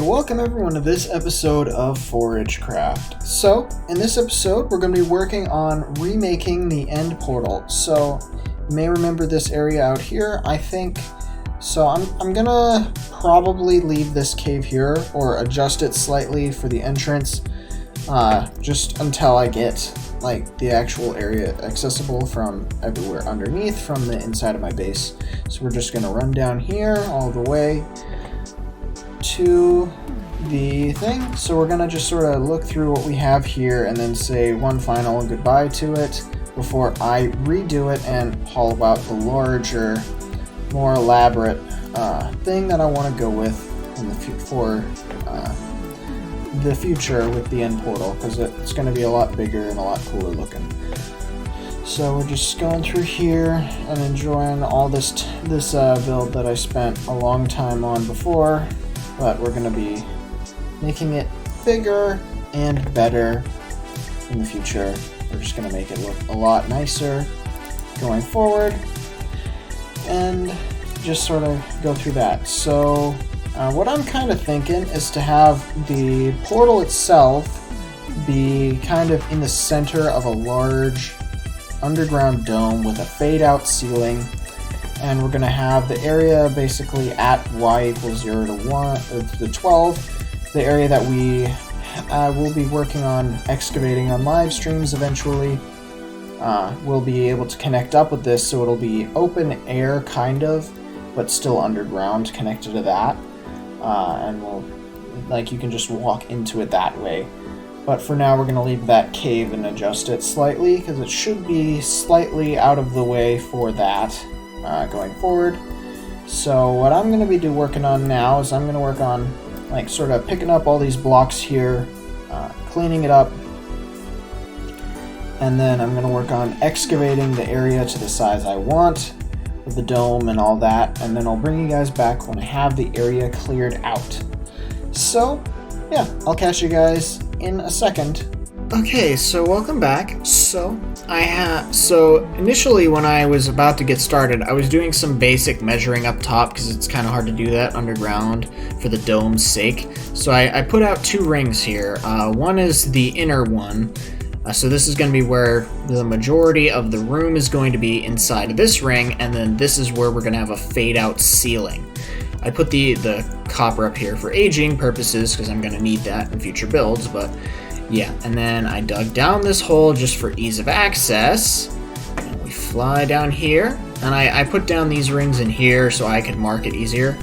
welcome everyone to this episode of ForageCraft. So, in this episode, we're going to be working on remaking the end portal. So, you may remember this area out here, I think. So, I'm going to probably leave this cave here, or adjust it slightly for the entrance, just until I get, the actual area accessible from everywhere underneath from the inside of my base. So, we're just going to run down here all the way to the thing. So we're gonna just sort of look through what we have here and then say one final goodbye to it before I redo it and haul about the larger, more elaborate thing that I want to go with in the future with the end portal, because it's going to be a lot bigger and a lot cooler looking. So we're just going through here and enjoying all this build that I spent a long time on before. But we're going to be making it bigger and better in the future. We're just going to make it look a lot nicer going forward and just sort of go through that. So what I'm kind of thinking is to have the portal itself be kind of in the center of a large underground dome with a fade out ceiling. And we're going to have the area basically at y equals 0 to 1, or to 12, the area that we will be working on excavating on live streams eventually. We'll be able to connect up with this, so it'll be open air kind of, but still underground connected to that. And you can just walk into it that way. But for now, we're going to leave that cave and adjust it slightly, because it should be slightly out of the way for that. Going forward. So what I'm going to be working on now is I'm going to work on sort of picking up all these blocks here, cleaning it up, and then I'm going to work on excavating the area to the size I want with the dome and all that, and then I'll bring you guys back when I have the area cleared out. So yeah, I'll catch you guys in a second. Okay, so welcome back. So initially when I was about to get started, I was doing some basic measuring up top because it's kind of hard to do that underground for the dome's sake. So I put out two rings here. One is the inner one. So this is going to be where the majority of the room is going to be inside of this ring, and then this is where we're going to have a fade out ceiling. I put the copper up here for aging purposes because I'm going to need that in future builds, but yeah, and then I dug down this hole just for ease of access. And we fly down here, and I put down these rings in here so I could mark it easier.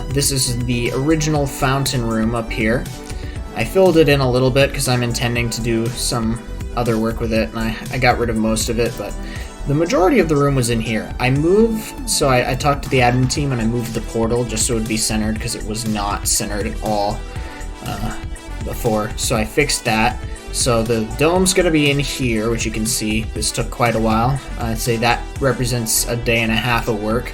This is the original fountain room up here. I filled it in a little bit because I'm intending to do some other work with it, and I got rid of most of it, but the majority of the room was in here. I talked to the admin team and I moved the portal just so it would be centered, because it was not centered at all before, so I fixed that. So the dome's going to be in here, which you can see. This took quite a while. I'd say that represents a day and a half of work,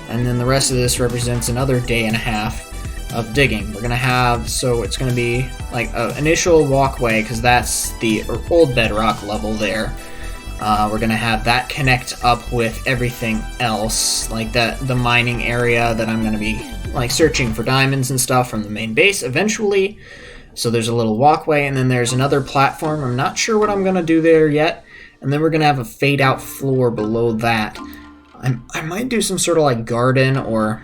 and then the rest of this represents another day and a half of digging. We're going to have, so it's going to be an initial walkway, because that's the old bedrock level there. We're going to have that connect up with everything else, the mining area that I'm going to be searching for diamonds and stuff from the main base eventually. So there's a little walkway, and then there's another platform. I'm not sure what I'm going to do there yet. And then we're going to have a fade-out floor below that. I might do some sort of garden or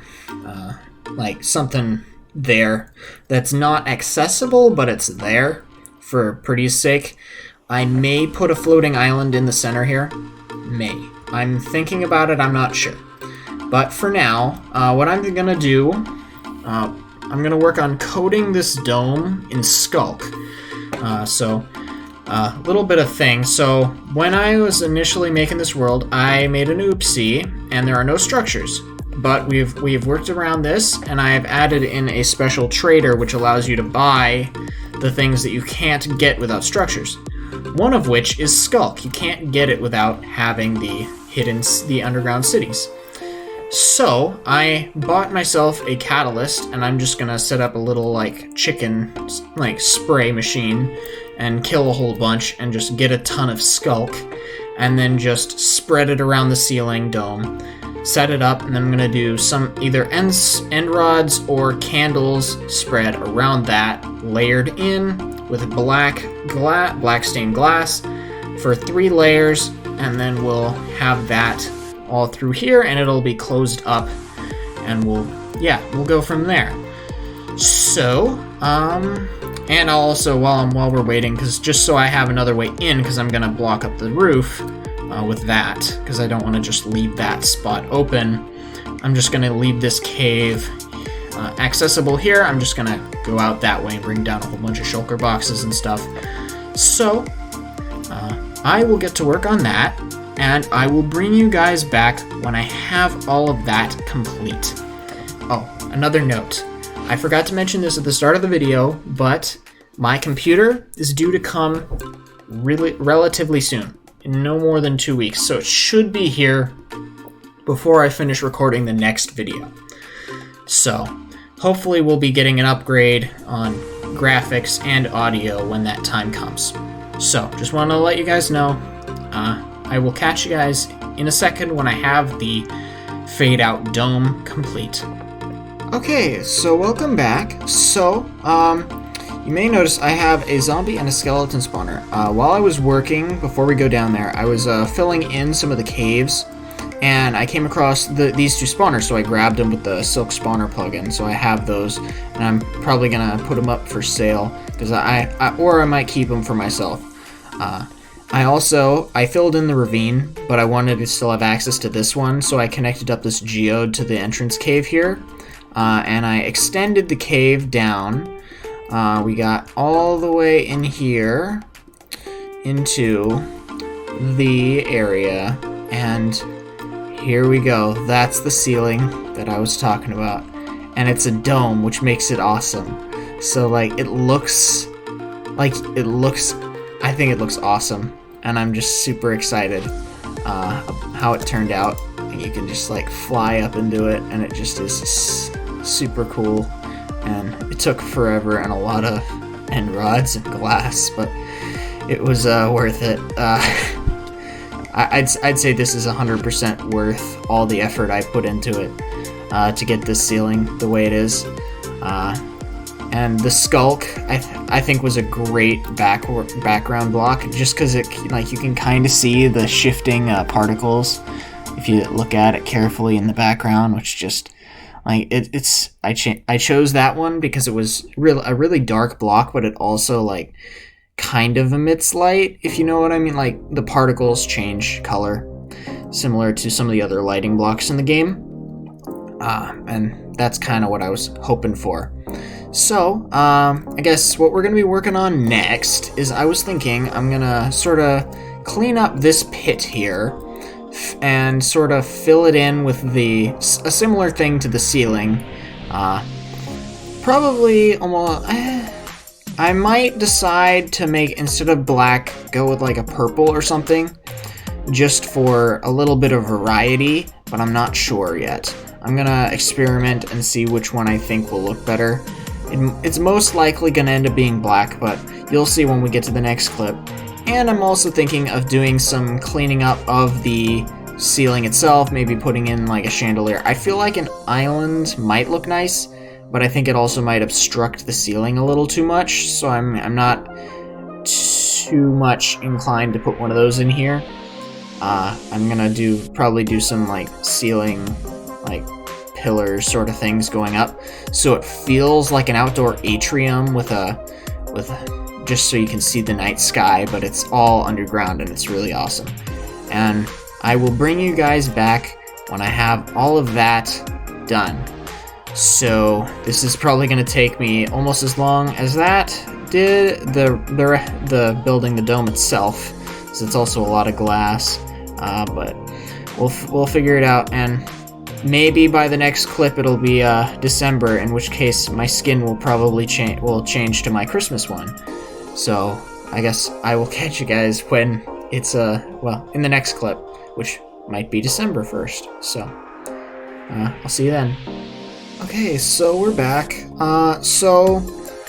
something there that's not accessible, but it's there for pretty's sake. I may put a floating island in the center here. May. I'm thinking about it. I'm not sure. But for now, what I'm going to do... I'm going to work on coating this dome in Skulk. A little bit of things. So when I was initially making this world, I made an oopsie, and there are no structures. But we've worked around this, and I have added in a special trader which allows you to buy the things that you can't get without structures. One of which is Skulk. You can't get it without having the underground cities. So I bought myself a catalyst, and I'm just gonna set up a little chicken spray machine and kill a whole bunch and just get a ton of Skulk, and then just spread it around the ceiling dome. set it up, and then I'm gonna do some either end rods or candles spread around that, layered in with black stained glass for 3 layers, and then we'll have that all through here, and it'll be closed up, and we'll go from there. So, and I'll also, while we're waiting, because just so I have another way in, because I'm gonna block up the roof with that, because I don't want to just leave that spot open. I'm just gonna leave this cave accessible here. I'm just gonna go out that way and bring down a whole bunch of shulker boxes and stuff. So, I will get to work on that, and I will bring you guys back when I have all of that complete. Oh, another note. I forgot to mention this at the start of the video, but my computer is due to come relatively soon, in no more than 2 weeks, so it should be here before I finish recording the next video. So, hopefully we'll be getting an upgrade on graphics and audio when that time comes. So, just want to let you guys know, I will catch you guys in a second when I have the fade out dome complete. Okay, so welcome back. So, you may notice I have a zombie and a skeleton spawner. While I was working, before we go down there, I was filling in some of the caves, and I came across these 2 spawners, so I grabbed them with the silk spawner plugin. So I have those, and I'm probably gonna put them up for sale, because or I might keep them for myself. I filled in the ravine, but I wanted to still have access to this one, so I connected up this geode to the entrance cave here. And I extended the cave down. We got all the way in here into the area, and here we go. That's the ceiling that I was talking about, and it's a dome, which makes it awesome. So I think it looks awesome, and I'm just super excited how it turned out. You can just fly up into it, and it just is super cool. And it took forever and a lot of end rods and glass, but it was worth it. I'd say this is 100% worth all the effort I put into it to get this ceiling the way it is. And the skulk, I think, was a great background block, just because you can kind of see the shifting particles if you look at it carefully in the background, which just I chose that one because it was a really dark block, but it also kind of emits light, if you know what I mean. The particles change color, similar to some of the other lighting blocks in the game. And that's kind of what I was hoping for. So, I guess what we're going to be working on next is I was thinking I'm going to sort of clean up this pit here and sort of fill it in with a similar thing to the ceiling. Probably almost... I might decide to make, instead of black, go with a purple or something, just for a little bit of variety, but I'm not sure yet. I'm gonna experiment and see which one I think will look better. It's most likely gonna end up being black, but you'll see when we get to the next clip. And I'm also thinking of doing some cleaning up of the ceiling itself, maybe putting in a chandelier. I feel like an island might look nice, but I think it also might obstruct the ceiling a little too much, so I'm not too much inclined to put one of those in here. I'm gonna probably do some ceiling pillars sort of things going up, so it feels like an outdoor atrium with just so you can see the night sky, but it's all underground and it's really awesome. And I will bring you guys back when I have all of that done. So this is probably going to take me almost as long as that did the building the dome itself, so it's also a lot of glass. But we'll figure it out, and maybe by the next clip it'll be December, in which case my skin will probably change to my Christmas one. So I guess I will catch you guys when it's in the next clip, which might be December 1st. So I'll see you then. Okay, so we're back. So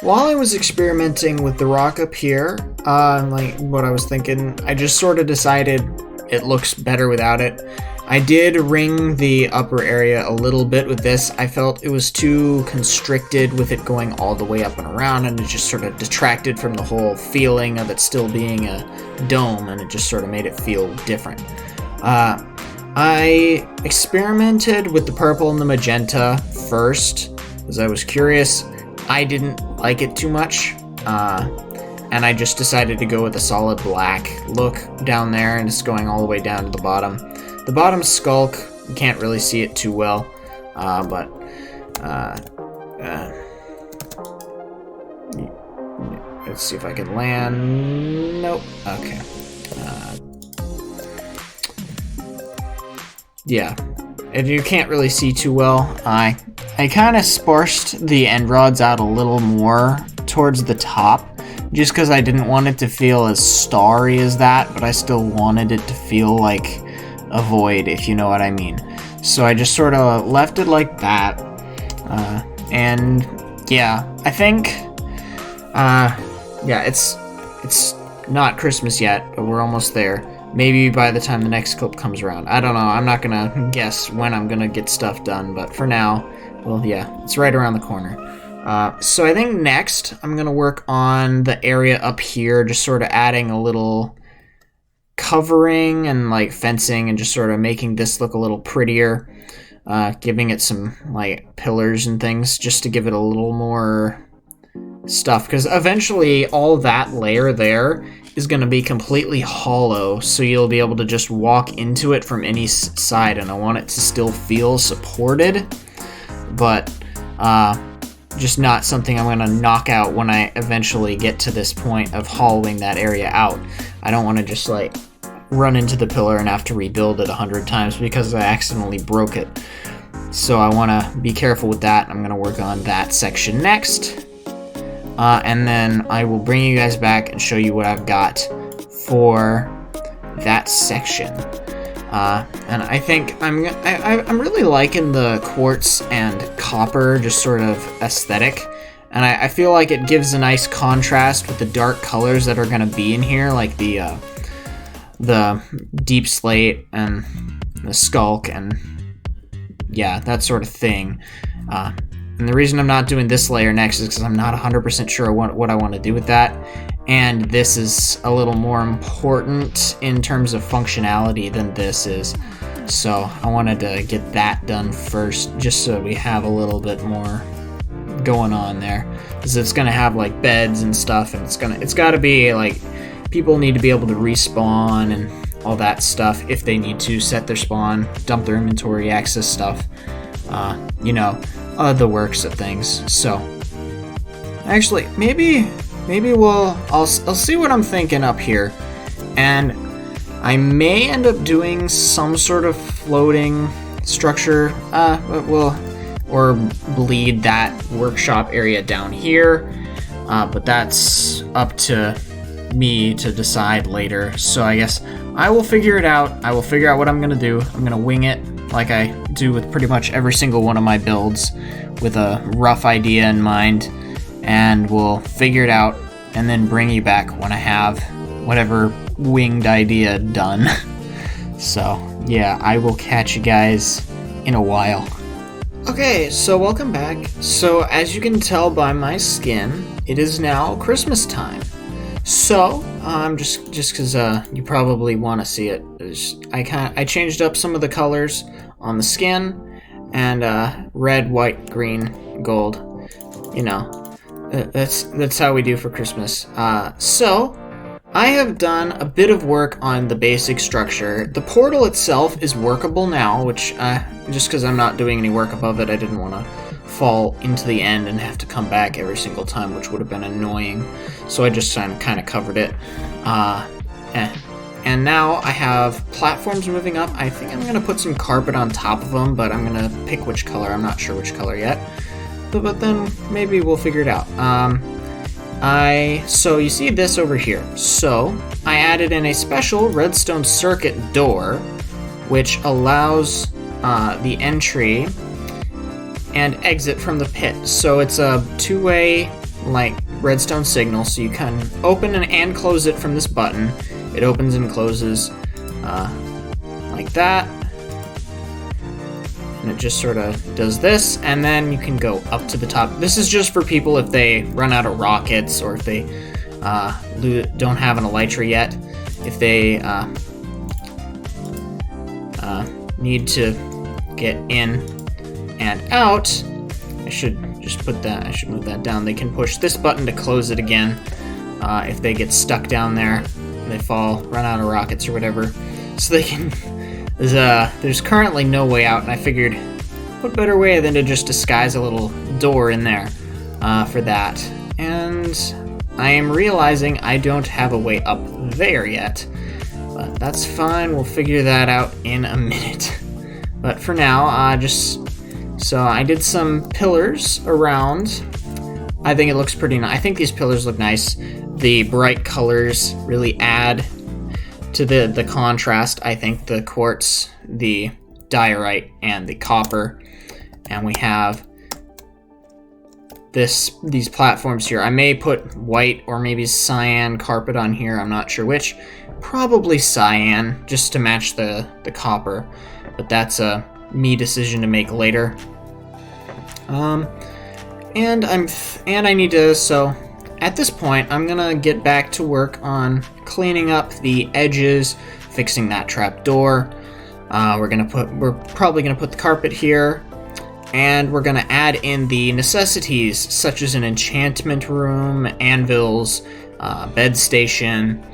while I was experimenting with the rock up here, what I was thinking, I just sort of decided it looks better without it. I did ring the upper area a little bit with this. I felt it was too constricted with it going all the way up and around, and it just sort of detracted from the whole feeling of it still being a dome, and it just sort of made it feel different. I experimented with the purple and the magenta first, because I was curious. I didn't like it too much, and I just decided to go with a solid black look down there, and it's going all the way down to the bottom. The bottom skulk, you can't really see it too well, but let's see if I can land. Nope. Okay. Yeah, you can't really see too well. I kind of sparsed the end rods out a little more towards the top, just because I didn't want it to feel as starry as that, but I still wanted it to feel like a void, if you know what I mean. So I just sort of left it like that, and yeah, I think, yeah, it's not Christmas yet, but we're almost there. Maybe by the time the next clip comes around. I don't know. I'm not gonna guess when I'm gonna get stuff done, but for now, well, yeah, it's right around the corner. So I think next I'm gonna work on the area up here, just sort of adding a little covering and like fencing and just sort of making this look a little prettier, giving it some like pillars and things just to give it a little more stuff, because eventually all that layer there is going to be completely hollow, so you'll be able to just walk into it from any side, and I want it to still feel supported, but just not something I'm going to knock out when I eventually get to this point of hollowing that area out. I don't want to just like run into the pillar and have to rebuild it 100 times because I accidentally broke it. So I want to be careful with that. I'm going to work on that section next. And then I will bring you guys back and show you what I've got for that section. And I think I'm really liking the quartz and copper just sort of aesthetic. And I feel like it gives a nice contrast with the dark colors that are going to be in here, like the deep slate and the skulk and yeah, that sort of thing. And the reason I'm not doing this layer next is because I'm not 100% sure what I want to do with that. And this is a little more important in terms of functionality than this is. So I wanted to get that done first, just so we have a little bit more going on there. Because it's going to have like beds and stuff, and it's got to be like, people need to be able to respawn and all that stuff if they need to set their spawn, dump their inventory, access stuff. You know, the works of things. So actually, maybe I'll see what I'm thinking up here, and I may end up doing some sort of floating structure, or bleed that workshop area down here, but that's up to me to decide later. So I guess I will figure it out. I will figure out what I'm gonna do. I'm gonna wing it like I do with pretty much every single one of my builds, with a rough idea in mind, and we'll figure it out and then bring you back when I have whatever winged idea done. So yeah, I will catch you guys in a while. Okay, so welcome back. So as you can tell by my skin, it is now Christmas time. So just because you probably want to see it, I changed up some of the colors on the skin, and red, white, green, gold. You know, that's how we do for Christmas. So I have done a bit of work on the basic structure. The portal itself is workable now, which just because I'm not doing any work above it, I didn't want to fall into the end and have to come back every single time, which would have been annoying. So I just kind of covered it. And now I have platforms moving up. I think I'm going to put some carpet on top of them, but I'm going to pick which color. I'm not sure which color yet. But then maybe we'll figure it out. So you see this over here. So I added in a special redstone circuit door, which allows the entry and exit from the pit. So it's a two-way like redstone signal, so you can open and close it from this button. It opens and closes like that, and it just sort of does this, and then you can go up to the top. This is just for people if they run out of rockets, or if they don't have an elytra yet. If they need to get in and out, I should just put that, I should move that down. They can push this button to close it again if they get stuck down there and they fall, run out of rockets or whatever. So they can, there's currently no way out, and I figured what better way than to just disguise a little door in there for that. And I am realizing I don't have a way up there yet, but that's fine, we'll figure that out in a minute. But for now, so I did some pillars around. I think it looks pretty nice. I think these pillars look nice. The bright colors really add to the contrast. I think the quartz, the diorite, and the copper. And we have these platforms here. I may put white or maybe cyan carpet on here. I'm not sure which. Probably cyan, just to match the copper. But that's a me decision to make later. And I need to, so at this point I'm gonna get back to work on cleaning up the edges, fixing that trap door. We're probably gonna put the carpet here, and we're gonna add in the necessities such as an enchantment room, anvils, bed station,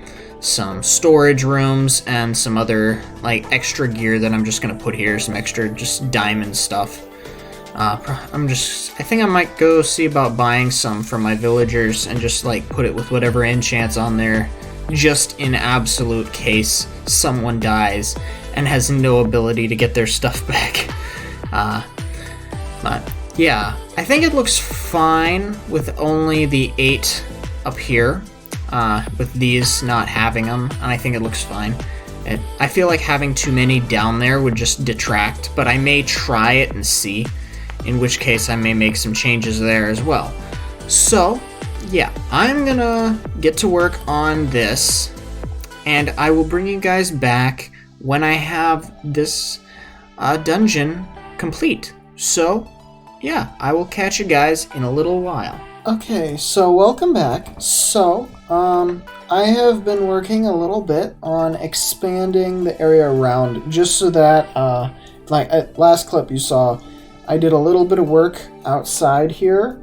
some storage rooms, and some other like extra gear that I'm just gonna put here, some extra just diamond stuff. I think I might go see about buying some from my villagers and just like put it with whatever enchants on there, just in absolute case someone dies and has no ability to get their stuff back. But yeah, I think it looks fine with only the 8 up here, with these not having them, and I think it looks fine. I feel like having too many down there would just detract, but I may try it and see, in which case I may make some changes there as well. So yeah, I'm gonna get to work on this, and I will bring you guys back when I have this dungeon complete. So yeah, I will catch you guys in a little while. Okay, so welcome back. So I have been working a little bit on expanding the area around, just so that like last clip you saw, I did a little bit of work outside here.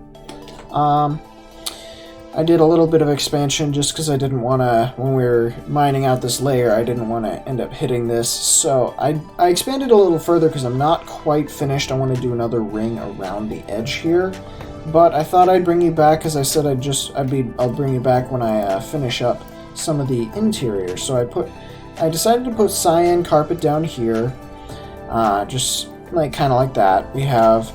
I did a little bit of expansion just because I didn't want to, when we were mining out this layer, I didn't want to end up hitting this. So I expanded a little further because I'm not quite finished. I want to do another ring around the edge here. But I thought I'd bring you back, because I said I'll bring you back when I finish up some of the interior. So I decided to put cyan carpet down here, just like kind of like that. We have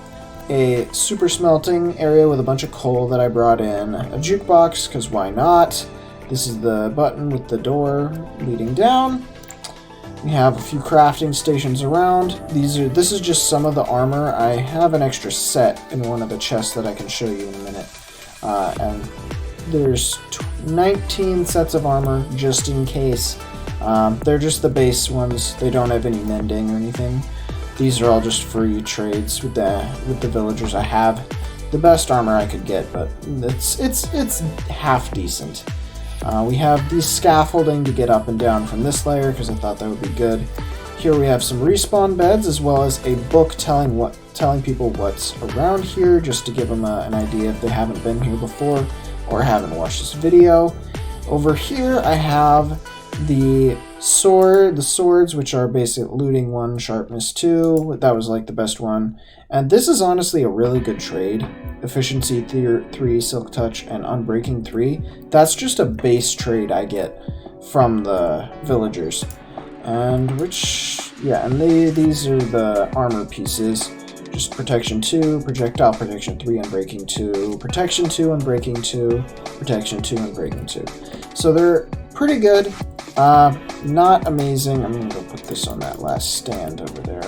a super smelting area with a bunch of coal that I brought in, a jukebox, because why not? This is the button with the door leading down. We have a few crafting stations around. This is just some of the armor. I have an extra set in one of the chests that I can show you in a minute. And there's 19 sets of armor just in case. They're just the base ones. They don't have any mending or anything. These are all just free trades with the villagers. I have the best armor I could get, but it's half decent. We have these scaffolding to get up and down from this layer, because I thought that would be good. Here we have some respawn beds, as well as a book telling people what's around here, just to give them an idea if they haven't been here before or haven't watched this video. Over here I have the swords, which are basic looting 1, sharpness 2. That was like the best one. And this is honestly a really good trade. Efficiency 3, silk touch, and unbreaking 3. That's just a base trade I get from the villagers. And these are the armor pieces. Just protection 2, projectile protection 3, unbreaking 2, protection 2, unbreaking 2, protection 2, unbreaking 2. So they're pretty good. Not amazing. I'm gonna go put this on that last stand over there.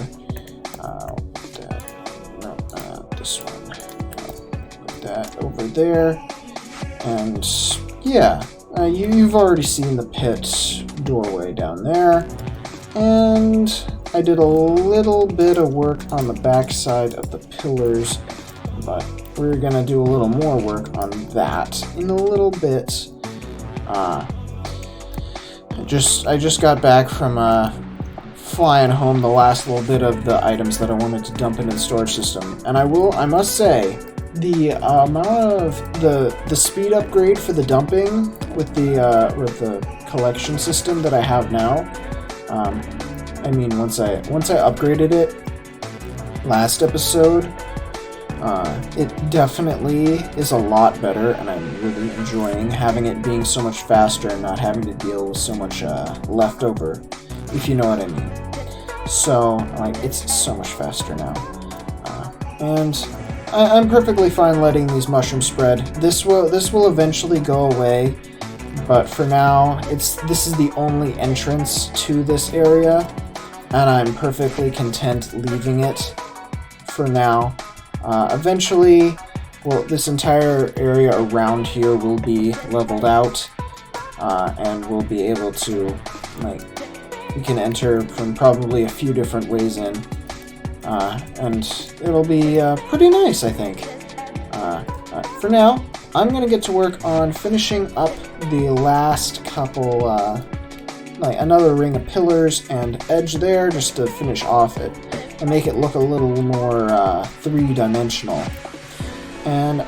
This one. Put that over there. And yeah, you've already seen the pit doorway down there. And I did a little bit of work on the back side of the pillars, but we're gonna do a little more work on that in a little bit. I just got back from flying home the last little bit of the items that I wanted to dump into the storage system, and I must say, the amount of the speed upgrade for the dumping with the collection system that I have now. I mean, once I upgraded it last episode, it definitely is a lot better, and I'm really enjoying having it being so much faster and not having to deal with so much leftover, if you know what I mean. So, like, it's so much faster now, and I'm perfectly fine letting these mushrooms spread. This will eventually go away, but for now, this is the only entrance to this area, and I'm perfectly content leaving it for now. Eventually, well, this entire area around here will be leveled out, and we'll be able to, like, we can enter from probably a few different ways in, and it'll be pretty nice, I think. For now, I'm gonna get to work on finishing up the last couple, like another ring of pillars and edge there, just to finish off it and make it look a little more three-dimensional. And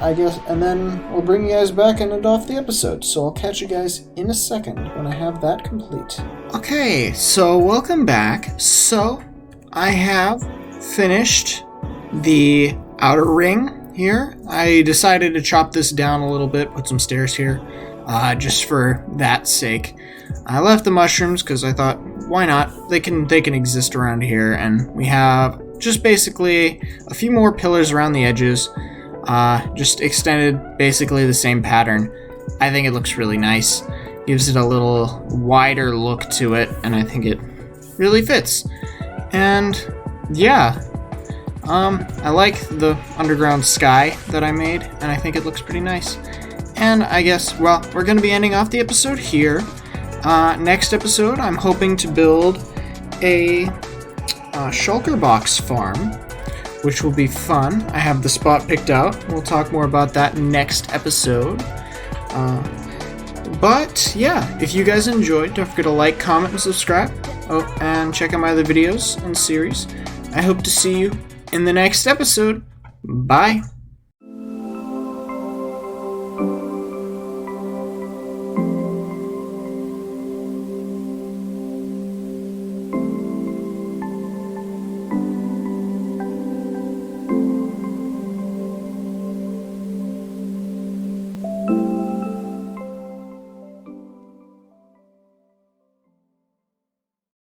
then we'll bring you guys back and end off the episode. So I'll catch you guys in a second when I have that complete. Okay, so welcome back. So I have finished the outer ring here. I decided to chop this down a little bit, put some stairs here, just for that sake. I left the mushrooms because I thought, why not? They can exist around here, and we have just basically a few more pillars around the edges, just extended basically the same pattern. I think it looks really nice. Gives it a little wider look to it, and I think it really fits. And yeah, I like the underground sky that I made, and I think it looks pretty nice. And I guess, well, we're going to be ending off the episode here. Next episode, I'm hoping to build a shulker box farm, which will be fun. I have the spot picked out. We'll talk more about that next episode. But yeah, if you guys enjoyed, don't forget to like, comment, and subscribe. Oh, and check out my other videos and series. I hope to see you in the next episode. Bye.